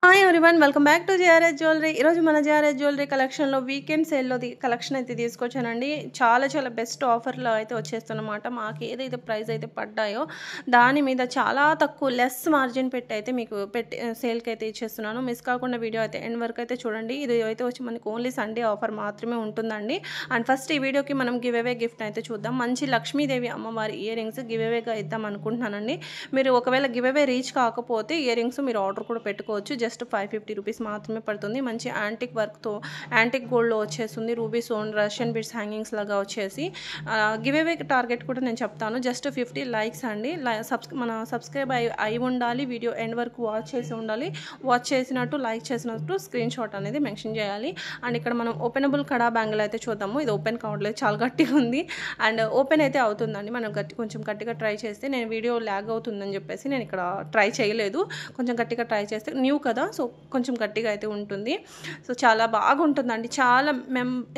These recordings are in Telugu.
Hi everyone, welcome back to JRS jewellery. ఈరోజు మన జేఆర్ఎస్ జ్యువెలరీ కలెక్షన్లో వీకెండ్ సేల్లో కలెక్షన్ అయితే తీసుకొచ్చానండి. చాలా బెస్ట్ ఆఫర్లో అయితే వచ్చేస్తున్నమాట. మాకు ఏదైతే ప్రైస్ అయితే పడ్డాయో దాని మీద చాలా తక్కువ లెస్ మార్జిన్ పెట్టి అయితే మీకు సేల్కి అయితే ఇచ్చేస్తున్నాను. మిస్ కాకుండా వీడియో అయితే ఎండ్ వరకు అయితే చూడండి. ఇది అయితే వచ్చి మనకు ఓన్లీ సండే ఆఫర్ మాత్రమే ఉంటుందండి. అండ్ ఫస్ట్ ఈ వీడియోకి మనం గివ్ అవే గిఫ్ట్ అయితే చూద్దాం. మంచి లక్ష్మీదేవి అమ్మవారి ఇయర్ రింగ్స్ గివ్ అవేగా ఇద్దాం అనుకుంటున్నానండి. మీరు ఒకవేళ గివ్ అవే రీచ్ కాకపోతే ఇయర్ రింగ్స్ మీరు ఆర్డర్ కూడా పెట్టుకోవచ్చు. జస్ట్ 550 రూపీస్ మాత్రమే పడుతుంది. మంచి యాంటిక్ వర్క్తో యాంటిక్ గోల్డ్లో వచ్చేస్తుంది. Ruby stone Russian bits hangings లాగా వచ్చేసి గివ్ అవే టార్గెట్ కూడా నేను చెప్తాను. జస్ట్ 50 లైక్స్ అండి. మన సబ్స్క్రైబ్ అయి ఉండాలి. వీడియో ఎండ్ వరకు వాచ్ చేసి ఉండాలి. వాచ్ చేసినట్టు లైక్ చేసినట్టు స్క్రీన్ షాట్ అనేది మెన్షన్ చేయాలి. అండ్ ఇక్కడ మనం ఓపెనబుల్ కడా బ్యాంగిల్ అయితే చూద్దాము. ఇది ఓపెన్ కావట్లేదు, చాలా గట్టిగా ఉంది. అండ్ ఓపెన్ అయితే అవుతుందండి. మనం కొంచెం గట్టిగా ట్రై చేస్తే, నేను వీడియో ల్యాగ్ అవుతుందని చెప్పేసి నేను ఇక్కడ ట్రై చేయలేదు. కొంచెం గట్టిగా ట్రై చేస్తే న్యూ కదా, సో కొంచెం గట్టిగా అయితే ఉంటుంది. సో చాలా బాగుంటుందండి. చాలా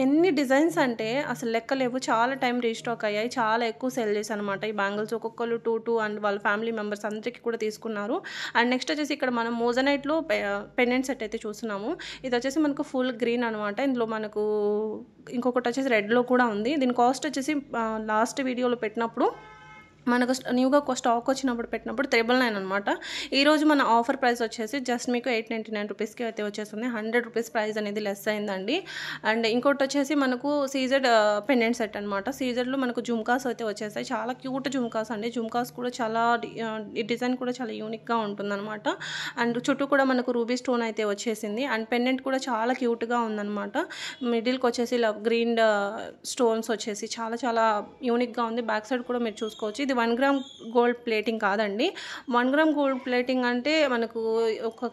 ఎన్ని డిజైన్స్ అంటే అసలు లెక్కలేవు. చాలా టైం రీస్టాక్ అయ్యాయి. చాలా ఎక్కువ సెల్ చేశాను అనమాట ఈ బ్యాంగిల్స్. ఒక్కొక్కరు 2 అండ్ వాళ్ళ ఫ్యామిలీ మెంబర్స్ అందరికీ కూడా తీసుకున్నారు. అండ్ నెక్స్ట్ వచ్చేసి ఇక్కడ మనం మోజనైట్లో పెండెంట్ సెట్ అయితే చూస్తున్నాము. ఇది వచ్చేసి మనకు ఫుల్ గ్రీన్ అనమాట. ఇందులో మనకు ఇంకొకటి వచ్చేసి రెడ్లో కూడా ఉంది. దీని కాస్ట్ వచ్చేసి లాస్ట్ వీడియోలో పెట్టినప్పుడు మనకు న్యూగా స్టాక్ వచ్చినప్పుడు పెట్టినప్పుడు 999 అనమాట. ఈరోజు మన ఆఫర్ ప్రైస్ వచ్చేసి జస్ట్ మీకు 899 రూపీస్కి అయితే వచ్చేస్తుంది. 100 రూపీస్ ప్రైస్ అనేది లెస్ అయిందండి. అండ్ ఇంకోటి వచ్చేసి మనకు సీజెడ్ పెండెంట్ సెట్ అనమాట. సీజెడ్లో మనకు జుమ్కాస్ అయితే వచ్చేస్తాయి. చాలా క్యూట్ జుమ్కాస్ అండి. జుమ్కాస్ కూడా చాలా డిజైన్ కూడా చాలా యూనిక్గా ఉంటుందన్నమాట. అండ్ చుట్టూ కూడా మనకు రూబీ స్టోన్ అయితే వచ్చేసింది. అండ్ పెండెంట్ కూడా చాలా క్యూట్గా ఉందన్నమాట. మిడిల్కి వచ్చేసి ఇలా గ్రీన్ స్టోన్స్ వచ్చేసి చాలా యూనిక్గా ఉంది. బ్యాక్ సైడ్ కూడా మీరు చూసుకోవచ్చు. ఇది 1 గ్రామ్ గోల్డ్ ప్లేటింగ్ కాదండి. 1 గ్రామ్ గోల్డ్ ప్లేటింగ్ అంటే మనకు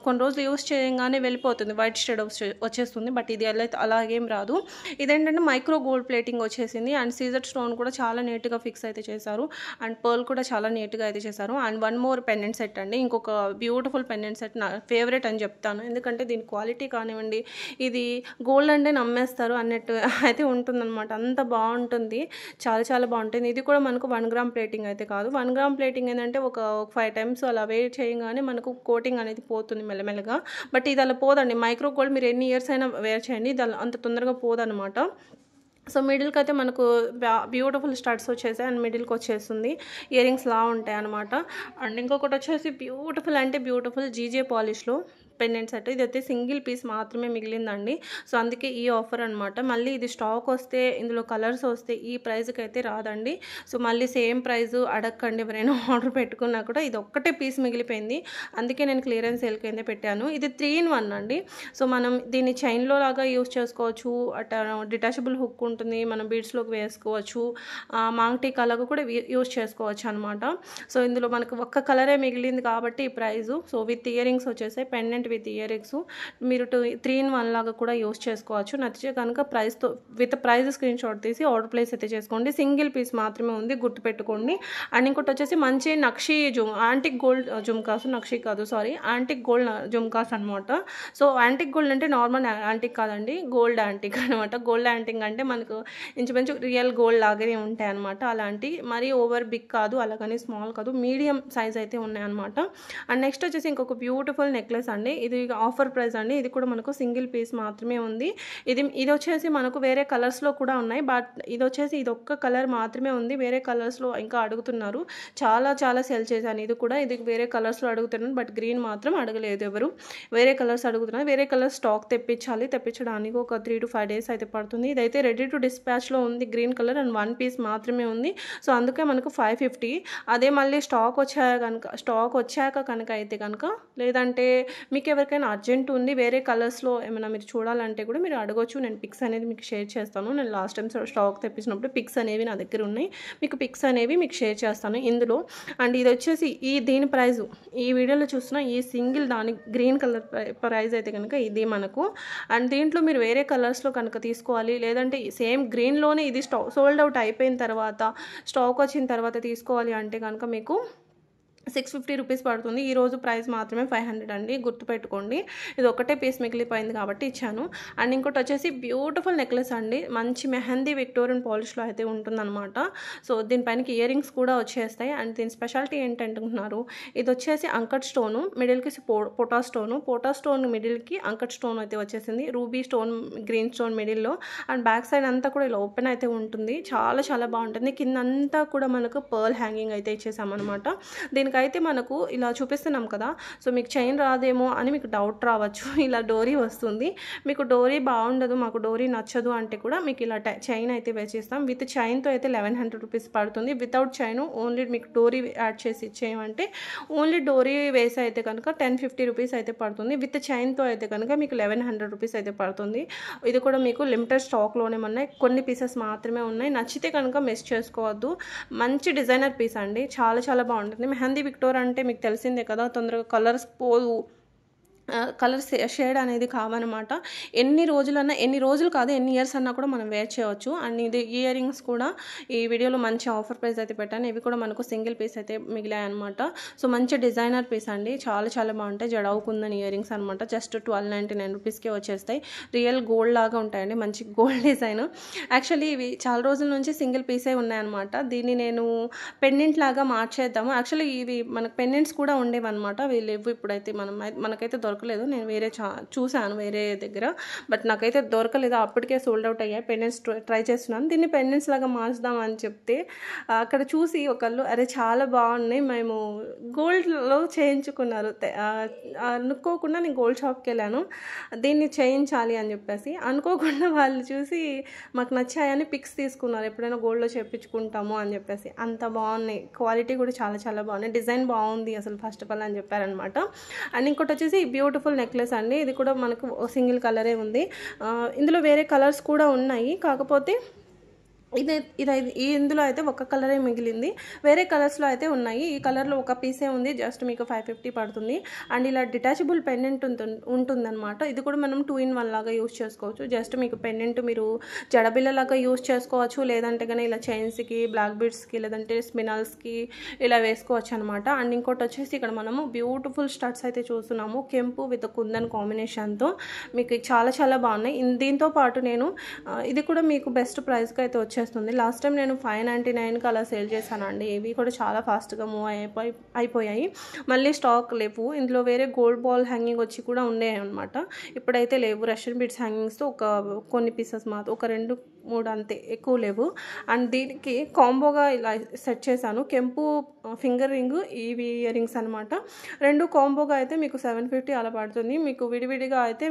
కొన్ని రోజులు యూస్ చేయగానే వెళ్ళిపోతుంది, వైట్ షేడ్ వచ్చేస్తుంది. బట్ ఇది అలాగేం రాదు. ఇదేంటంటే మైక్రో గోల్డ్ ప్లేటింగ్ వచ్చేసింది. అండ్ సీజర్ స్టోన్ కూడా చాలా నీట్గా ఫిక్స్ అయితే చేశారు. అండ్ పర్ల్ కూడా చాలా నీట్గా అయితే చేశారు. అండ్ 1 మోర్ పెండెంట్ సెట్ అండి. ఇంకొక బ్యూటిఫుల్ పెండెంట్ సెట్ నా ఫేవరెట్ అని చెప్తాను. ఎందుకంటే దీని క్వాలిటీ కానివ్వండి, ఇది గోల్డ్ అంటే నమ్మేస్తారు అన్నట్టు అయితే ఉంటుందన్నమాట. అంత బాగుంటుంది. చాలా బాగుంటుంది. ఇది కూడా మనకు 1 గ్రామ్ ప్లేటింగ్ అయితే కాదు. 1 గ్రామ్ ప్లేటింగ్ ఏంటంటే ఒక 5 టైమ్స్ అలా వేర్ చేయగానే మనకు కోటింగ్ అనేది పోతుంది మెల్లమెల్లగా. బట్ ఇది అలా పోదండి. మైక్రో గోల్డ్ మీరు ఎన్ని ఇయర్స్ అయినా వేర్ చేయండి, ఇది అంత తొందరగా పోదన్నమాట. సో మిడిల్కి అయితే మనకు బ్యూటిఫుల్ స్టడ్స్ వచ్చేసాయి. అండ్ మిడిల్కి వచ్చేస్తుంది. ఇయర్ రింగ్స్ లా ఉంటాయి అనమాట. అండ్ ఇంకొకటి వచ్చేసి బ్యూటిఫుల్ అంటే బ్యూటిఫుల్ జీజే పాలిష్లో పెండెంట్ సెట్. ఇది అయితే సింగిల్ పీస్ మాత్రమే మిగిలిందండి. సో అందుకే ఈ ఆఫర్ అనమాట. మళ్ళీ ఇది స్టాక్ వస్తే, ఇందులో కలర్స్ వస్తే ఈ ప్రైస్కి అయితే రాదండి. సో మళ్ళీ సేమ్ ప్రైస్ అడగండి ఎవరైనా ఆర్డర్ పెట్టుకున్నా కూడా. ఇది ఒక్కటే పీస్ మిగిలిపోయింది, అందుకే నేను క్లియరెన్స్ సేల్ కింద పెట్టాను. ఇది 3 in 1 అండి. సో మనం దీన్ని చైన్లో లాగా యూస్ చేసుకోవచ్చు. అట్లా డిటాచబుల్ హుక్ ఉంటుంది, మనం బీడ్స్లోకి వేసుకోవచ్చు. మాంగ్ టీకా లాగా కూడా యూస్ చేసుకోవచ్చు అనమాట. సో ఇందులో మనకు ఒక్క కలరే మిగిలింది కాబట్టి ఈ price. So with earrings వచ్చేసాయి, పెండెంట్ విత్ ఇయర్ రింగ్స్. మీరు 3 in 1 లాగా కూడా యూస్ చేసుకోవచ్చు. నచ్చితే కనుక ప్రైస్తో విత్ ప్రైస్ స్క్రీన్ షాట్ తీసి ఆర్డర్ ప్లేస్ అయితే చేసుకోండి. సింగిల్ పీస్ మాత్రమే ఉంది, గుర్తుపెట్టుకోండి. అండ్ ఇంకోటి వచ్చేసి మంచి నక్షి యాంటిక్ గోల్డ్ జుమ్కాస్, నక్షి కాదు సారీ, యాంటిక్ గోల్డ్ జుమ్కాస్ అనమాట. సో యాంటిక్ గోల్డ్ అంటే నార్మల్ యాంటిక్ కాదండి, గోల్డ్ యాంటిక్ అనమాట. గోల్డ్ యాంటిక్ అంటే మనకు ఇంచుమించు రియల్ గోల్డ్ లాగానే ఉంటాయి అనమాట. అలాంటి మరీ ఓవర్ బిగ్ కాదు, అలాగని స్మాల్ కాదు, మీడియం సైజ్ అయితే ఉన్నాయన్నమాట. అండ్ నెక్స్ట్ వచ్చేసి ఇంకొక బ్యూటిఫుల్ నెక్లెస్ అండి. ఇది ఆఫర్ ప్రైస్ అండి. ఇది కూడా మనకు సింగిల్ పీస్ మాత్రమే ఉంది. ఇది వచ్చేసి మనకు వేరే కలర్స్లో కూడా ఉన్నాయి. బట్ ఇది వచ్చేసి ఇది ఒక్క కలర్ మాత్రమే ఉంది. వేరే కలర్స్లో ఇంకా అడుగుతున్నారు. చాలా సెల్ చేశాను. ఇది వేరే కలర్స్లో అడుగుతున్నాను, బట్ గ్రీన్ మాత్రం అడగలేదు ఎవరు. వేరే కలర్స్ అడుగుతున్నారు. వేరే కలర్ స్టాక్ తెప్పించడానికి ఒక 3 to 5 days అయితే పడుతుంది. ఇదైతే రెడీ టు డిస్పాచ్లో ఉంది, గ్రీన్ కలర్. అండ్ 1 పీస్ మాత్రమే ఉంది. సో అందుకే మనకు 550. అదే మళ్ళీ స్టాక్ వచ్చాక కనుక అయితే కనుక, లేదంటే మీకు ఎవరికైనా అర్జెంట్ ఉంది వేరే కలర్స్లో ఏమైనా మీరు చూడాలంటే కూడా మీరు అడగొచ్చు. నేను పిక్స్ అనేది మీకు షేర్ చేస్తాను. నేను లాస్ట్ టైం స్టాక్ తెప్పించినప్పుడు పిక్స్ అనేవి నా దగ్గర ఉన్నాయి. మీకు పిక్స్ అనేవి మీకు షేర్ చేస్తాను ఇందులో. అండ్ ఇది వచ్చేసి దీని ప్రైజు ఈ వీడియోలో చూస్తున్న ఈ సింగిల్ దాని గ్రీన్ కలర్ ప్రైజ్ అయితే కనుక ఇది మనకు. అండ్ దీంట్లో మీరు వేరే కలర్స్లో కనుక తీసుకోవాలి, లేదంటే సేమ్ గ్రీన్లోనే ఇది సోల్డ్ అవుట్ అయిపోయిన తర్వాత, స్టాక్ వచ్చిన తర్వాత తీసుకోవాలి అంటే కనుక మీకు 650 రూపీస్ పడుతుంది. ఈరోజు ప్రైస్ మాత్రమే 500 అండి, గుర్తుపెట్టుకోండి. ఇది ఒకటే పీస్ మిగిలిపోయింది కాబట్టి ఇచ్చాను. అండ్ ఇంకోటి వచ్చేసి బ్యూటిఫుల్ నెక్లెస్ అండి, మంచి మెహందీ విక్టోరియన్ పాలిష్లో అయితే ఉంటుందన్నమాట. సో దీనిపైనకి ఇయర్ రింగ్స్ కూడా వచ్చేస్తాయి. అండ్ దీని స్పెషాలిటీ ఏంటంటున్నారు, ఇది వచ్చేసి అంకట్ స్టోను, మిడిల్కి పోటా స్టోన్ మిడిల్కి అంకట్ స్టోన్ అయితే వచ్చేసింది, రూబీ స్టోన్ గ్రీన్ స్టోన్ మిడిల్లో. అండ్ బ్యాక్ సైడ్ అంతా కూడా ఇలా ఓపెన్ అయితే ఉంటుంది, చాలా చాలా బాగుంటుంది. కింద అంతా కూడా మనకు పర్ల్ హ్యాంగింగ్ అయితే ఇచ్చేసామన్నమాట. దీనికి అయితే మనకు ఇలా చూపిస్తున్నాం కదా, సో మీకు చైన్ రాదేమో అని మీకు డౌట్ రావచ్చు. ఇలా డోరీ వస్తుంది, మీకు డోరీ బాగుండదు, మాకు డోరీ నచ్చదు అంటే కూడా మీకు ఇలా చైన్ అయితే వేసేస్తాం. విత్ చైన్తో అయితే 1100 రూపీస్ పడుతుంది. వితౌట్ చైన్ ఓన్లీ మీకు డోరీ యాడ్ చేసి ఇచ్చేయమంటే ఓన్లీ డోరీ వేసి అయితే కనుక 1050 రూపీస్ అయితే పడుతుంది. విత్ చైన్తో అయితే కనుక మీకు 1100 రూపీస్ అయితే పడుతుంది. ఇది కూడా మీకు లిమిటెడ్ స్టాక్లోనే ఉన్నాయి, కొన్ని పీసెస్ మాత్రమే ఉన్నాయి. నచ్చితే కనుక మిస్ చేసుకోవద్దు. మంచి డిజైనర్ పీస్ అండి, చాలా చాలా బాగుంటుంది. మెహందీ విక్టోర్ అంటే మీకు తెలిసిందే కదా, తొందరగా కలర్స్ పోదు, కలర్ షేడ్ అనేది కావన్నమాట. ఎన్ని రోజులు కాదు, ఎన్ని ఇయర్స్ అన్నా కూడా మనం వేర్ చేయవచ్చు. అండ్ ఇది ఇయర్ రింగ్స్ కూడా ఈ వీడియోలో మంచి ఆఫర్ ప్రైస్ అయితే పెట్టాను. ఇవి కూడా మనకు సింగిల్ పీస్ అయితే మిగిలాయి అనమాట. సో మంచి డిజైనర్ పీస్ అండి, చాలా చాలా బాగుంటాయి. జడవుకుందని ఇయర్ రింగ్స్ అనమాట, జస్ట్ 1299 రూపీస్కే వచ్చేస్తాయి. రియల్ గోల్డ్ లాగా ఉంటాయండి, మంచి గోల్డ్ డిజైన్. యాక్చువల్లీ ఇవి చాలా రోజుల నుంచి సింగిల్ పీసే ఉన్నాయన్నమాట. దీన్ని నేను పెండెంట్ లాగా మార్చేద్దాము. యాక్చువల్లీ ఇవి మనకు పెండెంట్స్ కూడా ఉండేవన్నమాట, అవి లేవు ఇప్పుడైతే. మనకైతే దొరకలేదు, నేను వేరే చూసాను వేరే దగ్గర, బట్ నాకైతే దొరకలేదు. అప్పటికే సోల్డ్ అవుట్ అయ్యాయి. పెండెంట్స్ ట్రై చేస్తున్నాను, దీన్ని పెండెంట్స్ లాగా మార్చుదాం అని చెప్తే అక్కడ చూసి ఒకళ్ళు అరే చాలా బాగున్నాయి, మేము గోల్డ్లో చేయించుకున్నారు. అనుకోకుండా నేను గోల్డ్ షాప్కి వెళ్ళాను, దీన్ని చేయించాలి అని చెప్పేసి. అనుకోకుండా వాళ్ళు చూసి మాకు నచ్చాయని పిక్స్ తీసుకున్నారు, ఎప్పుడైనా గోల్డ్లో చేయించుకుంటాము అని చెప్పేసి. అంత బాగున్నాయి, క్వాలిటీ కూడా చాలా చాలా బాగున్నాయి, డిజైన్ బాగుంది అసలు ఫస్ట్ ఆఫ్ ఆల్ అని చెప్పారనమాట. అండ్ ఇంకోటి వచ్చేసి బ్యూటిఫుల్ నెక్లెస్ అండి, ఇది కూడా మనకు సింగిల్ కలరే ఉంది. ఇందులో వేరే కలర్స్ కూడా ఉన్నాయి, కాకపోతే ఇందులో అయితే ఒక కలరే మిగిలింది, వేరే కలర్స్లో అయితే ఉన్నాయి. ఈ కలర్లో ఒక పీసే ఉంది, జస్ట్ మీకు 550 పడుతుంది. అండ్ ఇలా డిటాచబుల్ పెండెంట్ ఉంటుందన్నమాట. ఇది కూడా మనం 2-in-1 లాగా యూస్ చేసుకోవచ్చు. జస్ట్ మీకు పెండెంట్ మీరు జడబిల్లలాగా యూస్ చేసుకోవచ్చు, లేదంటే కానీ ఇలా చైన్స్కి, బ్లాక్ బీడ్స్కి, లేదంటే స్పినల్స్కి ఇలా వేసుకోవచ్చు అనమాట. అండ్ ఇంకోటి వచ్చేసి ఇక్కడ మనము బ్యూటిఫుల్ స్టడ్స్ అయితే చూస్తున్నాము, కెంపు విత్ కుందన్ కాంబినేషన్తో మీకు చాలా చాలా బాగున్నాయి. దీంతో పాటు నేను ఇది కూడా మీకు బెస్ట్ ప్రైస్కి అయితే వచ్చేస్తుంది. లాస్ట్ టైం నేను 599కి అలా సేల్ చేశానండి. ఇవి కూడా చాలా ఫాస్ట్గా మూవ్ అయిపోయాయి, మళ్ళీ స్టాక్ లేవు. ఇందులో వేరే గోల్డ్ బాల్ హ్యాంగింగ్ వచ్చి కూడా ఉండేవి అనమాట, ఇప్పుడైతే లేవు. రష్యన్ బీడ్స్ హ్యాంగింగ్స్తో కొన్ని పీసెస్ మాత్రం, ఒక 2-3 అంతే, ఎక్కువ లేవు. అండ్ దీనికి కాంబోగా ఇలా సెట్ చేశాను, కెంపు ఫింగర్ రింగ్, ఇవి ఇయర్ రింగ్స్ అనమాట. రెండు కాంబోగా అయితే మీకు 750 అలా పడుతుంది. మీకు విడివిడిగా అయితే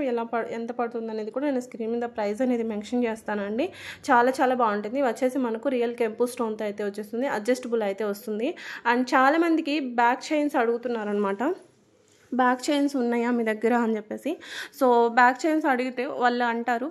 ఎంత పడుతుంది అనేది కూడా నేను స్క్రీన్ మీద ప్రైస్ అనేది మెన్షన్ చేస్తానండి. చాలా చాలా బాగుంటుంది. వచ్చేసి మనకు రియల్ కెంపు స్టోన్తో అయితే వచ్చేస్తుంది, అడ్జస్టబుల్ అయితే వస్తుంది. అండ్ చాలామందికి బ్యాక్ చైన్స్ అడుగుతున్నారనమాట, బ్యాక్ చైన్స్ ఉన్నాయా మీ దగ్గర అని చెప్పేసి. సో బ్యాక్ చైన్స్ అడిగితే వాళ్ళు అంటారు,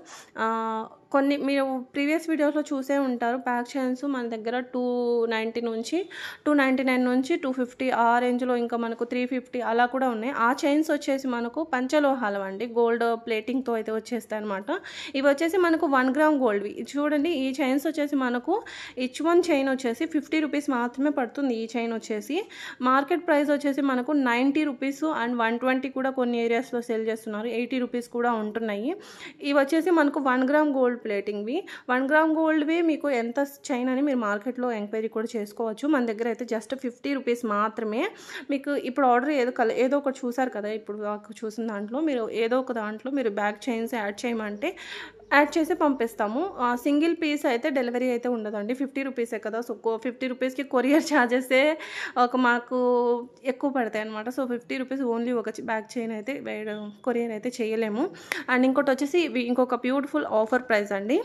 కొన్ని మీరు ప్రీవియస్ వీడియోస్లో చూసే ఉంటారు, బ్యాక్ చైన్స్ మన దగ్గర 299 నుంచి 250 ఆ రేంజ్లో, ఇంకా మనకు 350 అలా కూడా ఉన్నాయి. ఆ చైన్స్ వచ్చేసి మనకు పంచలోహాలు అండి, గోల్డ్ ప్లేటింగ్తో అయితే వచ్చేస్తాయి అనమాట. ఇవి వచ్చేసి మనకు 1 గ్రామ్ గోల్డ్వి. చూడండి, ఈ చైన్స్ వచ్చేసి మనకు ఈచ్ వన్ చైన్ వచ్చేసి 50 రూపీస్ మాత్రమే పడుతుంది. ఈ చైన్ వచ్చేసి మార్కెట్ ప్రైస్ వచ్చేసి మనకు 90 రూపీస్ అండ్ 120 కూడా కొన్ని ఏరియాస్లో సేల్ చేస్తున్నారు, 80 రూపీస్ కూడా ఉంటున్నాయి. ఇవి వచ్చేసి మనకు 1 గ్రామ్ గోల్డ్ ప్లేటింగ్వి. 1 గ్రామ్ గోల్డ్వి మీకు ఎంత చైన్ అని మీరు మార్కెట్లో ఎంక్వైరీ కూడా చేసుకోవచ్చు. మన దగ్గర అయితే జస్ట్ 50 రూపీస్ మాత్రమే. మీకు ఇప్పుడు ఆర్డర్ ఏదో ఒకటి చూసారు కదా, ఇప్పుడు చూసిన దాంట్లో మీరు ఏదో ఒక దాంట్లో మీరు బ్యాక్ చైన్స్ యాడ్ చేయమంటే యాడ్ చేసి పంపిస్తాము. సింగిల్ పీస్ అయితే డెలివరీ అయితే ఉండదండి, 50 రూపీసే కదా. సో 50 రూపీస్కి కొరియర్ ఛార్జెసే మాకు ఎక్కువ పడతాయి అనమాట. సో 50 రూపీస్ ఓన్లీ ఒక బ్యాక్ చైన్ అయితే కొరియర్ అయితే చేయలేము. అండ్ ఇంకోటి వచ్చేసి ఇంకొక బ్యూటిఫుల్ ఆఫర్ ప్రైస్ అండి.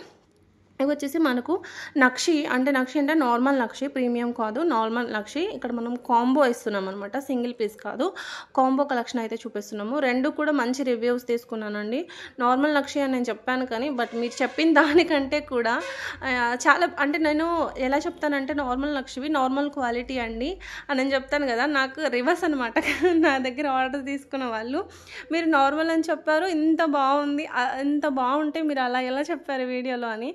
ఇవి వచ్చేసి మనకు నక్షి అంటే నార్మల్ నక్షి, ప్రీమియం కాదు, నార్మల్ నక్షి. ఇక్కడ మనం కాంబో ఇస్తున్నాం అనమాట, సింగిల్ పీస్ కాదు, కాంబో కలెక్షన్ అయితే చూపిస్తున్నాము. రెండు కూడా మంచి రివ్యూస్ తీసుకున్నానండి. నార్మల్ నక్షి అని నేను చెప్పాను కానీ, బట్ మీరు చెప్పిన దానికంటే కూడా చాలా, అంటే నేను ఎలా చెప్తానంటే నార్మల్ నక్షివి నార్మల్ క్వాలిటీ అండి అని నేను చెప్తాను కదా, నాకు రివర్స్ అనమాట. నా దగ్గర ఆర్డర్ తీసుకున్న వాళ్ళు మీరు నార్మల్ అని చెప్పారు, ఇంత బాగుంది, ఇంత బాగుంటే మీరు అలా ఎలా చెప్పారు వీడియోలో అని.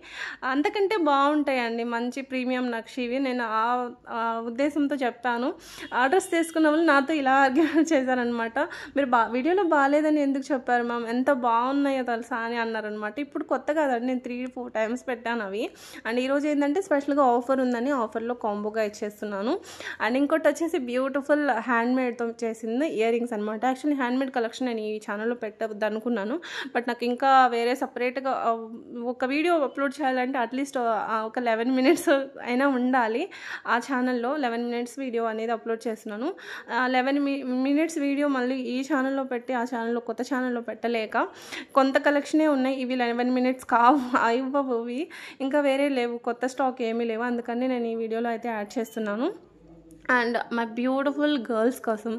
అంతకంటే బాగుంటాయండి మంచి ప్రీమియం నక్షివి. నేను ఆ ఉద్దేశంతో చెప్పాను. ఆర్డర్స్ తీసుకున్న వాళ్ళు నాతో ఇలా ఆర్గ్యుమెంట్ చేశారనమాట. మీరు వీడియోలో బాగాలేదని ఎందుకు చెప్పారు మ్యామ్, ఎంత బాగున్నాయో తెలుసా అని అన్నారనమాట. ఇప్పుడు కొత్త కదండి, నేను 3-4 టైమ్స్ పెట్టాను అవి. అండ్ ఈరోజు ఏంటంటే స్పెషల్గా ఆఫర్ ఉందని ఆఫర్లో కాంబోగా ఇచ్చేస్తున్నాను. అండ్ ఇంకోటి వచ్చేసి బ్యూటిఫుల్ హ్యాండ్మేడ్తో చేసింది ఇయర్ రింగ్స్ అనమాట. యాక్చువల్లీ హ్యాండ్మేడ్ కలెక్షన్ నేను ఈ ఛానల్లో పెట్టవద్దు అనుకున్నాను, బట్ నాకు ఇంకా వేరే సపరేట్గా ఒక వీడియో అప్లోడ్ చేయాలంటే అట్లీస్ట్ ఒక 11 మినిట్స్ అయినా ఉండాలి ఆ ఛానల్లో. 11 మినిట్స్ వీడియో అనేది అప్లోడ్ చేస్తున్నాను. 11 మినిట్స్ వీడియో మళ్ళీ ఈ ఛానల్లో పెట్టి ఆ ఛానల్లో కొత్త ఛానల్లో పెట్టలేక కొంత కలెక్షనే ఉన్నాయి. ఇవి 11 మినిట్స్ కావు, అయిపోవు. ఇంకా వేరే లేవు, కొత్త స్టాక్ ఏమీ లేవు. అందుకని నేను ఈ వీడియోలో అయితే యాడ్ చేస్తున్నాను. అండ్ మై బ్యూటిఫుల్ గర్ల్స్ కోసం,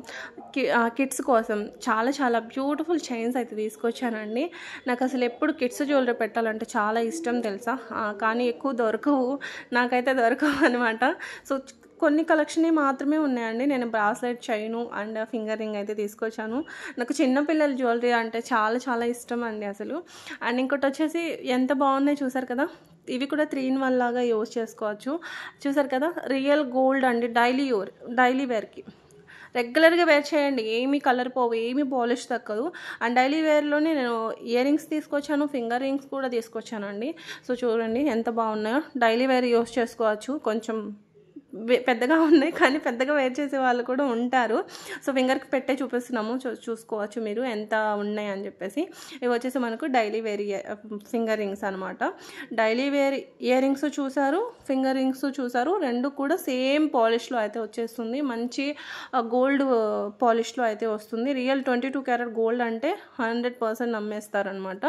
కిడ్స్ కోసం చాలా చాలా బ్యూటిఫుల్ చైన్స్ అయితే తీసుకొచ్చానండి. నాకు అసలు ఎప్పుడు కిడ్స్ జ్యువెలరీ పెట్టాలంటే చాలా ఇష్టం తెలుసా, కానీ ఎక్కువ దొరకవు, నాకైతే దొరకవు అనమాట. సో కొన్ని కలెక్షనే మాత్రమే ఉన్నాయండి. నేను bracelet, chain and finger ring అయితే తీసుకొచ్చాను. నాకు చిన్నపిల్లల జ్యువెలరీ అంటే చాలా చాలా ఇష్టం అండి అసలు. అండ్ ఇంకోటి వచ్చేసి ఎంత బాగున్నాయి చూసారు కదా, ఇవి కూడా 3-in-1 లాగా యూజ్ చేసుకోవచ్చు. చూసారు కదా, రియల్ గోల్డ్ అండి. డైలీ వేర్కి రెగ్యులర్గా వేర్ చేయండి, ఏమీ కలర్ పోవు, ఏమీ పాలిష్ తక్కదు. అండ్ డైలీ వేర్లోనే నేను ఇయర్ రింగ్స్ తీసుకొచ్చాను, ఫింగర్ రింగ్స్ కూడా తీసుకొచ్చానండి. సో చూడండి ఎంత బాగున్నాయో, డైలీ వేర్ యూజ్ చేసుకోవచ్చు. కొంచెం పెద్దగా ఉన్నాయి కానీ పెద్దగా వేర్ చేసే వాళ్ళు కూడా ఉంటారు. సో ఫింగర్కి పెట్టే చూపిస్తున్నాము, చూసుకోవచ్చు మీరు ఎంత ఉన్నాయి అని చెప్పేసి. ఇవి వచ్చేసి మనకు డైలీ వేర్ ఫింగర్ రింగ్స్ అనమాట. డైలీ వేర్ ఇయర్ రింగ్స్ చూసారు, ఫింగర్ రింగ్స్ చూసారు, రెండు కూడా సేమ్ పాలిష్లో అయితే వచ్చేస్తుంది. మంచి గోల్డ్ పాలిష్లో అయితే వస్తుంది. రియల్ 22 క్యారెట్ గోల్డ్ అంటే 100% నమ్మేస్తారనమాట.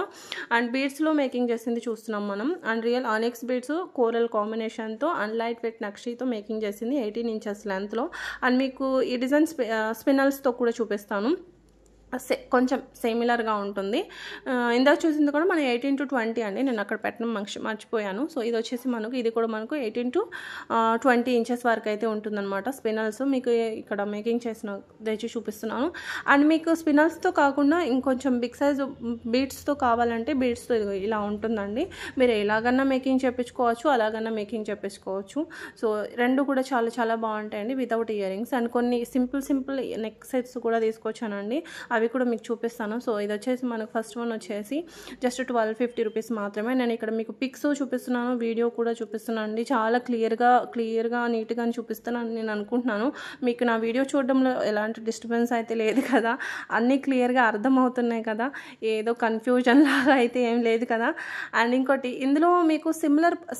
అండ్ బీడ్స్లో మేకింగ్ చేసింది చూస్తున్నాం మనం. And real onyx beads coral కాంబినేషన్తో అండ్ లైట్ వెయిట్ నక్షితో మేకింగ్ చేసింది 18 ఇంచెస్ లెంత్లో. అండ్ మీకు ఈ డిజైన్ స్పినల్స్తో కూడా చూపిస్తాను, కొంచెం సిమిలర్గా ఉంటుంది. ఇందాక చూసింది కూడా మనం 18 to 20 అండి, నేను అక్కడ పెట్టడం మర్చిపోయాను. సో ఇది వచ్చేసి ఇది కూడా మనకు 18 to 20 ఇంచెస్ వరకు అయితే ఉంటుందన్నమాట. స్పినల్స్ మీకు ఇక్కడ మేకింగ్ చేసిన తెచ్చి చూపిస్తున్నాను. అండ్ మీకు స్పినల్స్తో కాకుండా ఇంకొంచెం బిగ్ సైజ్ బీడ్స్తో కావాలంటే బీడ్స్తో ఇలా ఉంటుందండి. మీరు ఎలాగన్నా మేకింగ్ చేయించుకోవచ్చు, అలాగన్నా మేకింగ్ చేయించుకోవచ్చు. సో రెండు కూడా చాలా చాలా బాగుంటాయండి వితౌట్ ఇయర్ రింగ్స్. అండ్ కొన్ని సింపుల్ నెక్ సెట్స్ కూడా తీసుకొచ్చానండి, అవి కూడా మీకు చూపిస్తాను. సో ఇది వచ్చేసి మనకు ఫస్ట్ వన్ వచ్చేసి జస్ట్ 1250 రూపీస్ మాత్రమే. నేను ఇక్కడ మీకు పిక్స్ చూపిస్తున్నాను, వీడియో కూడా చూపిస్తున్నాను అండి. చాలా క్లియర్గా నీట్గా చూపిస్తున్నాను నేను అనుకుంటున్నాను. మీకు నా వీడియో చూడడంలో ఎలాంటి డిస్టర్బెన్స్ అయితే లేదు కదా, అన్నీ క్లియర్గా అర్థమవుతున్నాయి కదా, ఏదో కన్ఫ్యూజన్ లాగా అయితే ఏం లేదు కదా. అండ్ ఇంకోటి ఇందులో మీకు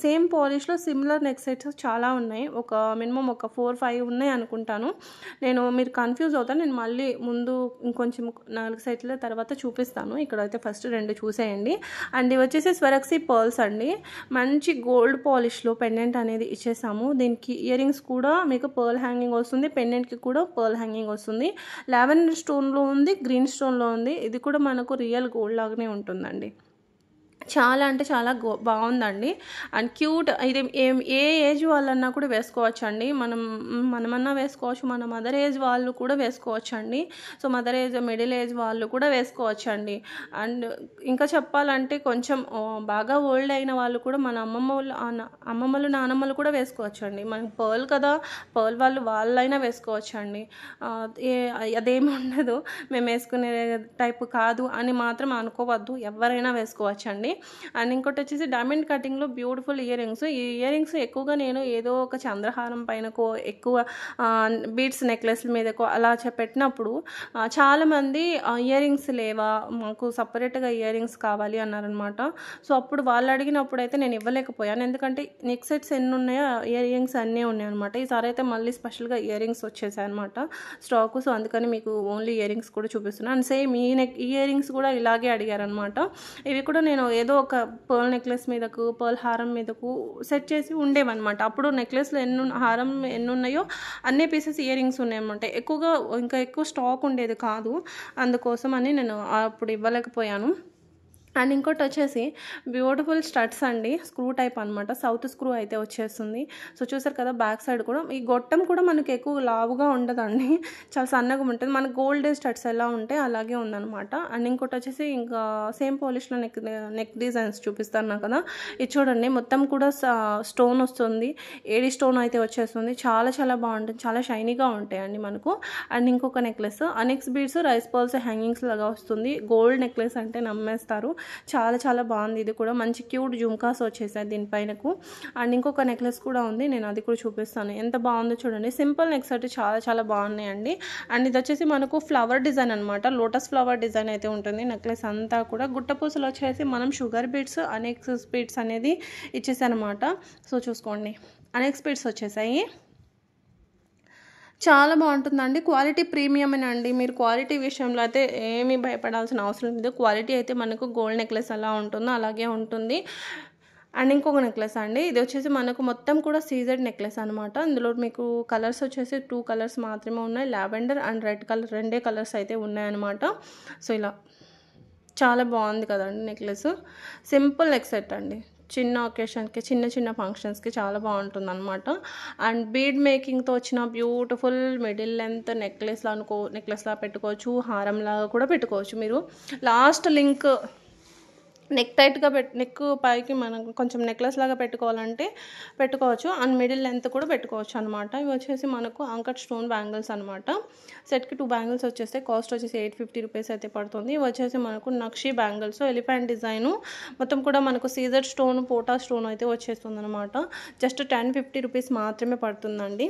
సేమ్ పాలిష్లో సిమిలర్ నెక్ సెట్స్ చాలా ఉన్నాయి, ఒక మినిమం ఒక 4-5 ఉన్నాయి అనుకుంటాను. మీరు కన్ఫ్యూజ్ అవుతాను, నేను మళ్ళీ ముందు ఇంకొంచెం 4 సెట్ల తర్వాత చూపిస్తాను. ఇక్కడైతే ఫస్ట్ 2 చూసేయండి. అండ్ ఇవి వచ్చేసి స్వరక్సీ పర్ల్స్ అండి, మంచి గోల్డ్ పాలిష్లో పెండెంట్ అనేది ఇచ్చేసాము. దీనికి ఇయర్ రింగ్స్ కూడా మీకు పర్ల్ హ్యాంగింగ్ వస్తుంది, పెండెంట్కి కూడా పర్ల్ హ్యాంగింగ్ వస్తుంది. లావెండర్ స్టోన్లో ఉంది, గ్రీన్ స్టోన్లో ఉంది. ఇది కూడా మనకు రియల్ గోల్డ్ లాగానే ఉంటుందండి. చాలా అంటే చాలా బాగుందండి. అండ్ క్యూట్, ఇది ఏ ఏజ్ వాళ్ళన్నా కూడా వేసుకోవచ్చు అండి. మనమన్నా వేసుకోవచ్చు, మన మదర్ ఏజ్ వాళ్ళు కూడా వేసుకోవచ్చు అండి. So mother age, middle age వాళ్ళు కూడా వేసుకోవచ్చు అండి. అండ్ ఇంకా చెప్పాలంటే కొంచెం బాగా ఓల్డ్ అయిన వాళ్ళు కూడా, మన అమ్మమ్మలు నానమ్మలు కూడా వేసుకోవచ్చు అండి. మనకి పర్ల్ కదా, పర్ల్ వాళ్ళైనా వేసుకోవచ్చు అండి. అదేమి ఉండదు, మేము వేసుకునే టైపు కాదు అని మాత్రం అనుకోవద్దు, ఎవరైనా వేసుకోవచ్చు అండి. అండ్ ఇంకోటి వచ్చేసి డైమండ్ కటింగ్లో బ్యూటిఫుల్ ఇయర్ రింగ్స్. ఈ ఇయర్ రింగ్స్ ఎక్కువగా నేను ఏదో ఒక చంద్రహారం పైనకో, ఎక్కువ బీడ్స్ నెక్లెస్ల మీదకో అలా పెట్టినప్పుడు చాలామంది ఇయర్ రింగ్స్ లేవా, మాకు సపరేట్గా ఇయర్ రింగ్స్ కావాలి అన్నారనమాట. సో అప్పుడు వాళ్ళు అడిగినప్పుడు అయితే నేను ఇవ్వలేకపోయాను, ఎందుకంటే నెక్ సెట్స్ ఎన్ని ఉన్నాయో ఇయర్ రింగ్స్ అన్నీ ఉన్నాయి అనమాట. ఈసారి అయితే మళ్ళీ స్పెషల్గా ఇయర్ రింగ్స్ వచ్చేసాయి అనమాట స్టాకు. సో అందుకని మీకు ఓన్లీ ఇయర్ రింగ్స్ కూడా చూపిస్తున్నాను. అండ్ సేమ్ ఇయర్ రింగ్స్ కూడా ఇలాగే అడిగారనమాట. ఇవి కూడా నేను ఏదో ఒక పర్ల్ నెక్లెస్ మీదకు, పర్ల్ హారం మీదకు సెట్ చేసి ఉండేవన్నమాట. అప్పుడు నెక్లెస్లో హారం ఎన్ని ఉన్నాయో అన్ని పీసెస్ ఇయర్ రింగ్స్ ఉన్నాయన్నమాట. ఇంకా ఎక్కువ స్టాక్ ఉండేది కాదు, అందుకోసం అని నేను అప్పుడు ఇవ్వలేకపోయాను. అండ్ ఇంకోటి వచ్చేసి బ్యూటిఫుల్ స్టడ్స్ అండి, స్క్రూ టైప్ అనమాట, సౌత్ స్క్రూ అయితే వచ్చేస్తుంది. సో చూసారు కదా, బ్యాక్ సైడ్ కూడా ఈ గొట్టం కూడా మనకి ఎక్కువ లావుగా ఉండదండి, చాలా సన్నగా ఉంటుంది. మన గోల్డ్ స్టడ్స్ ఎలా ఉంటే అలాగే ఉందన్నమాట. అండ్ ఇంకోటి వచ్చేసి ఇంకా సేమ్ పాలిష్లో నెక్ డిజైన్స్ చూపిస్తాను కదా, ఇది చూడండి మొత్తం కూడా స్టోన్ వస్తుంది, ఏడి స్టోన్ అయితే వచ్చేస్తుంది. చాలా చాలా బాగుంటుంది, చాలా షైనీగా ఉంటాయండి మనకు. అండ్ ఇంకొక necklace, annexe beads, rice pearls hangings లాగా వస్తుంది. గోల్డ్ నెక్లెస్ అంటే నమ్మేస్తారు, చాలా చాలా బాగుంది. ఇది కూడా మంచి క్యూట్ జుమ్కాస్ వచ్చేసాయి దీనిపైనకు. అండ్ ఇంకొక నెక్లెస్ కూడా ఉంది, నేను అది కూడా చూపిస్తాను. ఎంత బాగుందో చూడండి, సింపుల్ నెక్స్ అయితే చాలా చాలా బాగున్నాయండి. అండ్ ఇది వచ్చేసి మనకు ఫ్లవర్ డిజైన్ అనమాట, లోటస్ ఫ్లవర్ డిజైన్ అయితే ఉంటుంది నెక్లెస్ అంతా కూడా. గుట్టపూసలు వచ్చేసి మనం షుగర్ బీడ్స్, అనెక్స్ బీడ్స్ అనేది ఇచ్చేసానమాట. సో చూసుకోండి, అనెక్స్ బీడ్స్ వచ్చేసాయి. చాలా బాగుంటుందండి, క్వాలిటీ ప్రీమియమేనండి. మీరు క్వాలిటీ విషయంలో అయితే ఏమీ భయపడాల్సిన అవసరం లేదు. క్వాలిటీ అయితే మనకు గోల్డ్ నెక్లెస్ ఎలా ఉంటుందో అలాగే ఉంటుంది. అండ్ ఇంకొక నెక్లెస్ అండి, ఇది వచ్చేసి మనకు మొత్తం కూడా సీజెడ్ నెక్లెస్ అనమాట. ఇందులో మీకు కలర్స్ వచ్చేసి 2 కలర్స్ మాత్రమే ఉన్నాయి, lavender and red colour, 2 colours అయితే ఉన్నాయన్నమాట. సో ఇలా చాలా బాగుంది కదండి నెక్లెస్. సింపుల్ నెక్ సెట్ అండి, చిన్న ఒకేషన్కి, చిన్న చిన్న ఫంక్షన్స్కి చాలా బాగుంటుంది అనమాట. అండ్ బీడ్ మేకింగ్తో వచ్చిన బ్యూటిఫుల్ మిడిల్ లెంత్ నెక్లెస్లా పెట్టుకోవచ్చు, హారంలాగా కూడా పెట్టుకోవచ్చు. మీరు లాస్ట్ లింక్ నెక్ టైట్గా నెక్ పైకి మనం కొంచెం నెక్లెస్ లాగా పెట్టుకోవాలంటే పెట్టుకోవచ్చు. అండ్ మిడిల్ లెంత్ కూడా పెట్టుకోవచ్చు అనమాట. ఇవి వచ్చేసి మనకు అంకట్ స్టోన్ బ్యాంగిల్స్ అనమాట. సెట్కి 2 బ్యాంగిల్స్ వచ్చేస్తే కాస్ట్ వచ్చేసి 850 రూపీస్ అయితే పడుతుంది. ఇవి వచ్చేసి మనకు నక్షి బ్యాంగిల్స్, ఎలిఫెంట్ డిజైను, మొత్తం కూడా మనకు సీజర్ స్టోన్, పోటా స్టోన్ అయితే వచ్చేస్తుంది అనమాట. జస్ట్ 1050 రూపీస్ మాత్రమే పడుతుందండి.